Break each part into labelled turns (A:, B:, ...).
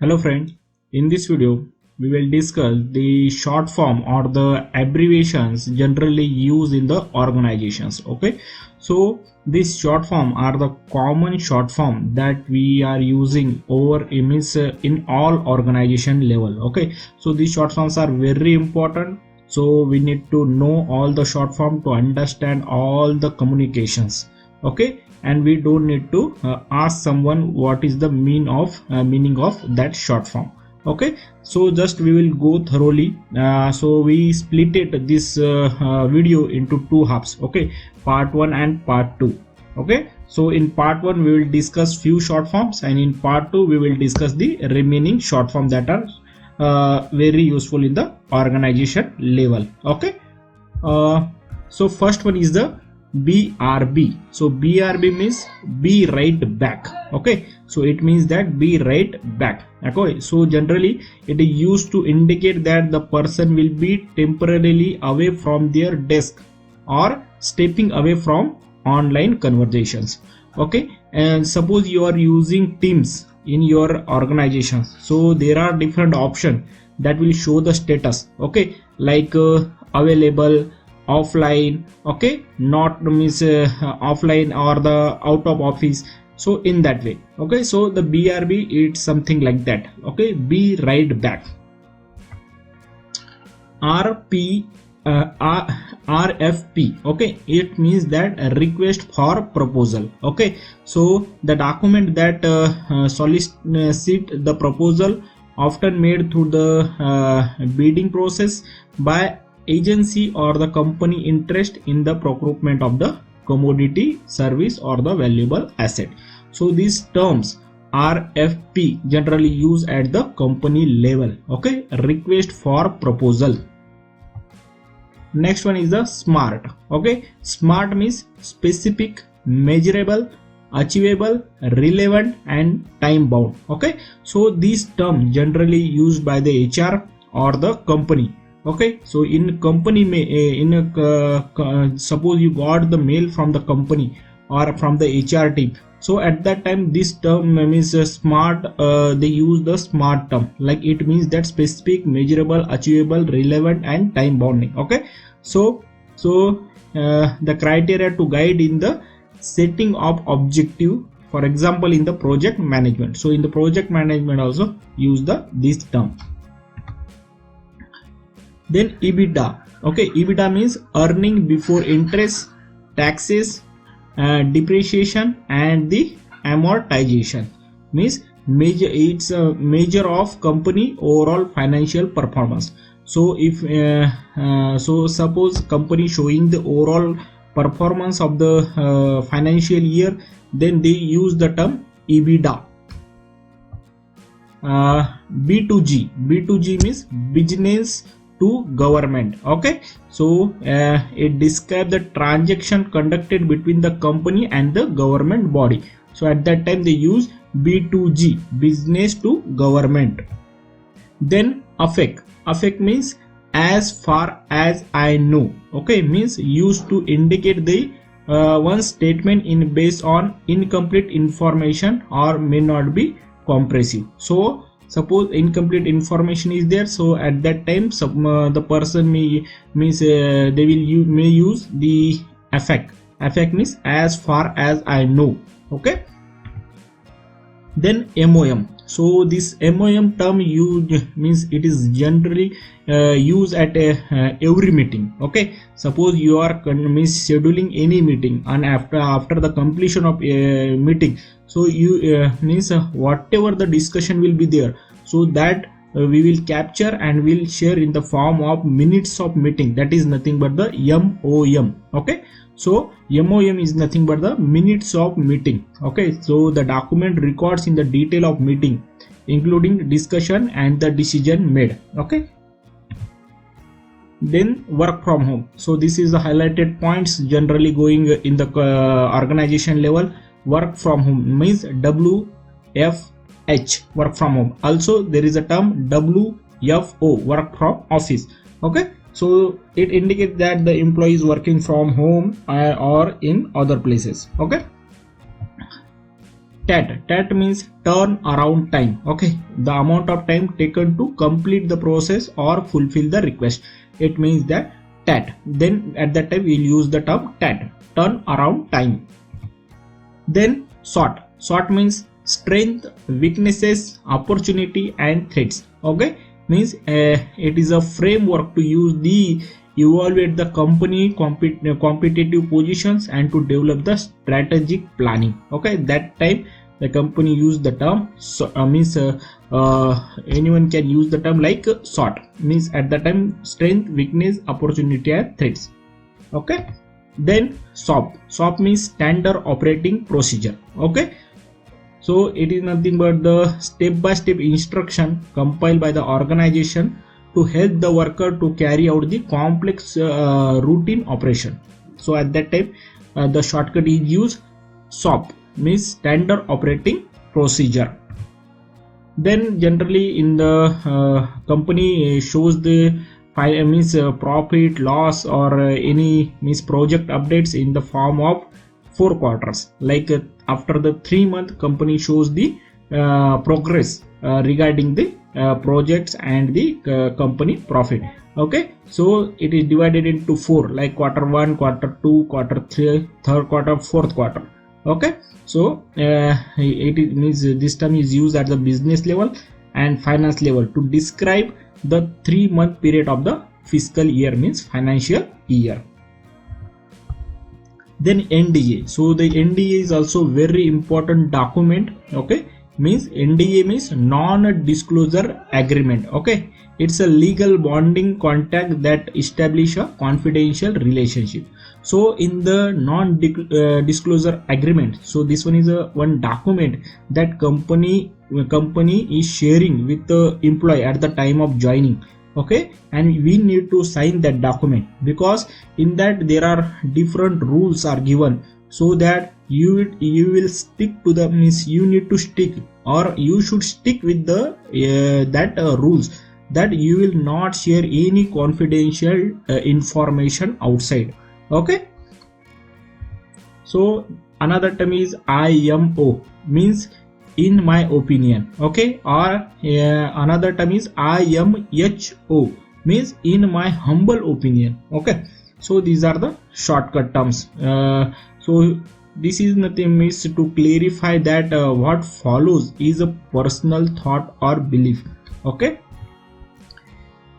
A: Hello friends, in this video we will discuss the short form or the abbreviations generally used in the organizations. Okay, so these short form are the common short form that we are using over in all organization level. Okay, so these short forms are very important, so we need to know all the short form to understand all the communications. Okay, and we don't need to ask someone what is the meaning of that short form. Okay, so just we will go thoroughly. So we split this video into two halves. Okay, part 1 and part 2. Okay, so in part 1 we will discuss few short forms, and in part 2 we will discuss the remaining short form that are very useful in the organization level. Okay, so first one is the BRB. So BRB means be right back. Okay, so it means that be right back. Okay, so generally it is used to indicate that the person will be temporarily away from their desk or stepping away from online conversations. Okay, and suppose you are using Teams in your organization, so there are different options that will show the status. Okay, like available, offline, okay, not means offline or the out of office, so in that way. Okay, so the BRB, it's something like that. Okay, be right back. RFP, okay, it means that a request for proposal. Okay, so the document that solicit the proposal, often made through the bidding process by agency or the company interest in the procurement of the commodity, service or the valuable asset. So these terms RFP generally used at the company level. Okay, request for proposal. Next one is the SMART. Okay, SMART means specific, measurable, achievable, relevant and time bound. Okay, so these terms generally used by the HR or the company. Okay, so in company suppose you got the mail from the company or from the HR team, so at that time this term means SMART, they use the SMART term, like it means that specific, measurable, achievable, relevant and time bounding. Okay, so the criteria to guide in the setting of objective, for example in the project management. So in the project management also use this term. Then EBITDA. Okay, EBITDA means earning before interest, taxes, depreciation and the amortization. Means it's a measure of company overall financial performance. So if so suppose company showing the overall performance of the financial year, then they use the term EBITDA. B2G means business to government. Okay, so it describes the transaction conducted between the company and the government body. So at that time they use B2G, business to government. Then affect means as far as I know. Okay, means used to indicate the one statement in based on incomplete information or may not be comprehensive. So suppose incomplete information is there, so at that time the person may use the affect means as far as I know. Okay, then MOM. So this MOM term used means it is generally used at every meeting. Okay, suppose you are scheduling any meeting, and after the completion of a meeting, so you means whatever the discussion will be there, so that we will capture and will share in the form of minutes of meeting. That is nothing but the MOM. Okay, so MOM is nothing but the minutes of meeting. Okay, so the document records in the detail of meeting, including discussion and the decision made. Okay, then work from home. So this is the highlighted points generally going in the organization level. Work from home means WFH, work from home. Also there is a term WFO, work from office. Okay, so it indicates that the employee is working from home or in other places. Okay, tat means turn around time. Okay, the amount of time taken to complete the process or fulfill the request, it means that tat. Then at that time we'll use the term tat, turn around time. Then sort means strength, weaknesses, opportunity and threats. Okay, means it is a framework to use the evaluate the company competitive positions and to develop the strategic planning. Okay, that time the company use the term anyone can use the term like sort, means at the time strength, weakness, opportunity and threats. Okay, then SOP means standard operating procedure. Okay, so it is nothing but the step-by-step instruction compiled by the organization to help the worker to carry out the complex routine operation. So at that time the shortcut is used SOP, means standard operating procedure. Then generally in the company shows the profit, loss or any means project updates in the form of 4 quarters. Like after the 3-month company shows the progress regarding the projects and the company profit. Okay, so it is divided into 4, like quarter 1, quarter 2, quarter 3, third quarter, fourth quarter. Okay, so it means this term is used at the business level and finance level to describe the 3-month period of the fiscal year, means financial year. Then NDA. So the NDA is also very important document. Okay, means NDA means non-disclosure agreement. Okay, it's a legal bonding contract that establish a confidential relationship. So in the non-disclosure agreement, so this one is a one document that company is sharing with the employee at the time of joining. Okay, and we need to sign that document because in that there are different rules are given, so that you will stick to the, means you need to stick or you should stick with the rules, that you will not share any confidential information outside. Okay, so another term is IMO, means in my opinion. Okay, or another term is IMHO, means in my humble opinion. Okay, so these are the shortcut terms. So this is nothing, means to clarify that what follows is a personal thought or belief. Okay,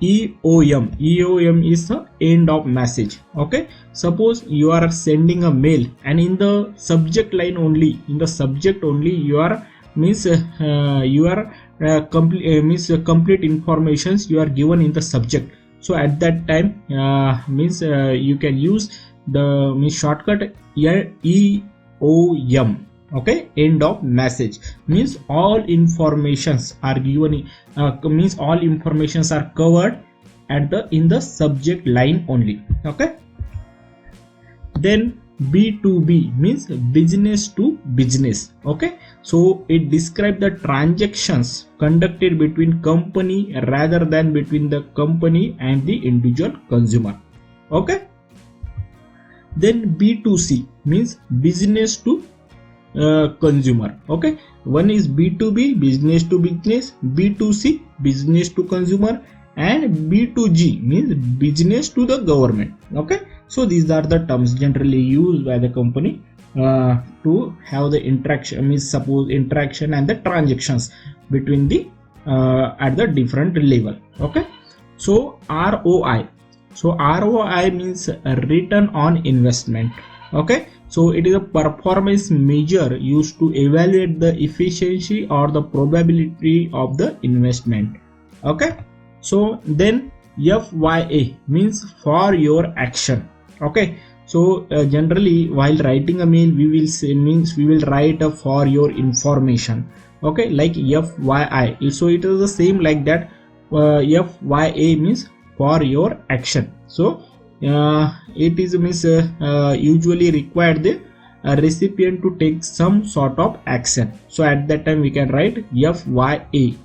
A: EOM is the end of message. Okay, suppose you are sending a mail and in the subject line only, you are means complete informations you are given in the subject. So at that time you can use the shortcut EOM. Okay, end of message, means all informations are given, means all informations are covered at the in the subject line only. Okay, then B2B means business to business. Okay, so it describes the transactions conducted between company rather than between the company and the individual consumer. Okay, then B2C means business to consumer. Okay, one is B2B, business to business, B2C, business to consumer, and B2G means business to the government. Okay, so these are the terms generally used by the company to have the interaction, means suppose interaction and the transactions between the at the different level. Okay, so ROI. So ROI means return on investment. Okay, so it is a performance measure used to evaluate the efficiency or the probability of the investment. Okay, so then FYA means for your action. Okay, so generally while writing a mail we will say, means we will write a for your information. Okay, like FYI, so it is the same like that. FYA means for your action. So it is means usually required the recipient to take some sort of action. So at that time we can write FYA.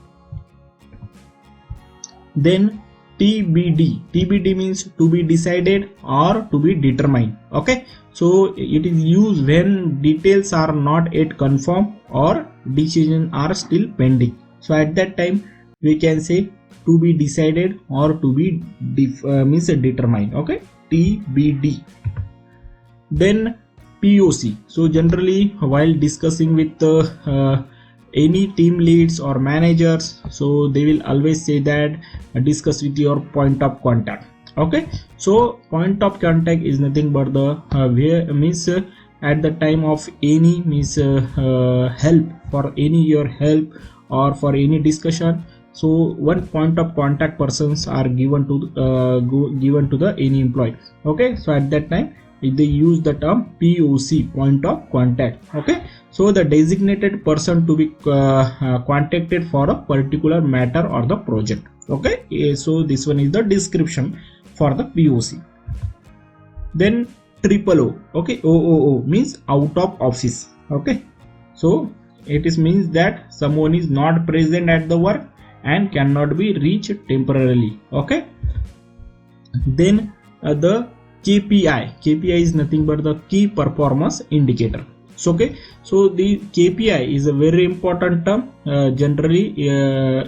A: Then TBD means to be decided or to be determined. Okay, so it is used when details are not yet confirmed or decisions are still pending. So at that time we can say to be decided or to be determined. Okay, TBD. Then POC. So generally while discussing with any team leads or managers, so they will always say that discuss with your point of contact. Okay, so point of contact is nothing but the at the time of any help, for any your help or for any discussion, so one point of contact persons are given to the any employee. Okay, so at that time they use the term POC, point of contact. Okay, so the designated person to be contacted for a particular matter or the project. Okay, so this one is the description for the POC. Then OO. Okay, OOO means out of office. Okay, so it is means that someone is not present at the work and cannot be reached temporarily. Okay, then the KPI is nothing but the key performance indicator. So okay, so the KPI is a very important term. Generally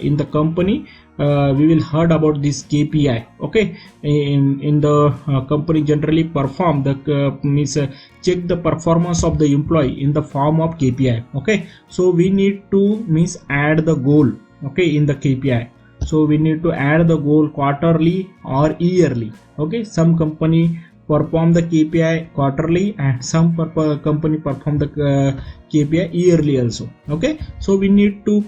A: in the company we will heard about this KPI. Okay, in the company generally perform the check the performance of the employee in the form of KPI. Okay, so we need to add the goal. Okay, in the KPI, so we need to add the goal quarterly or yearly. Okay, some company perform the KPI quarterly and some company perform the KPI yearly also. Okay, so we need to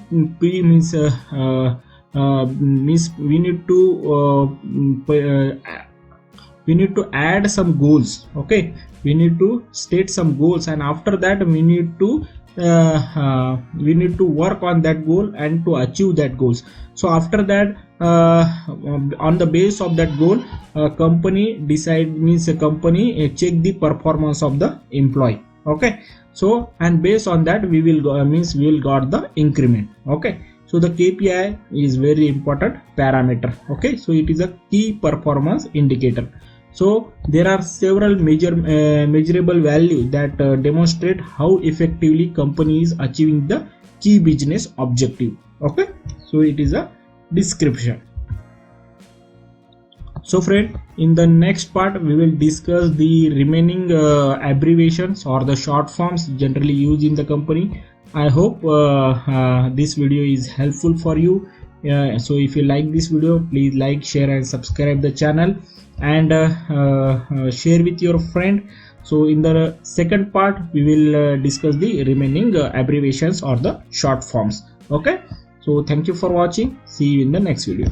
A: we need to add some goals. Okay, we need to state some goals, and after that we need to work on that goal and to achieve that goals. So after that on the base of that goal, company company check the performance of the employee. Okay, so and based on that we will got the increment. Okay, so the KPI is very important parameter. Okay, so it is a key performance indicator. So there are several measurable values that demonstrate how effectively company is achieving the key business objective. Okay, so it is a description. So friend, in the next part we will discuss the remaining abbreviations or the short forms generally used in the company. I hope this video is helpful for you. So if you like this video, please like, share and subscribe the channel, and share with your friend. So in the second part we will discuss the remaining abbreviations or the short forms. Okay, so thank you for watching. See you in the next video.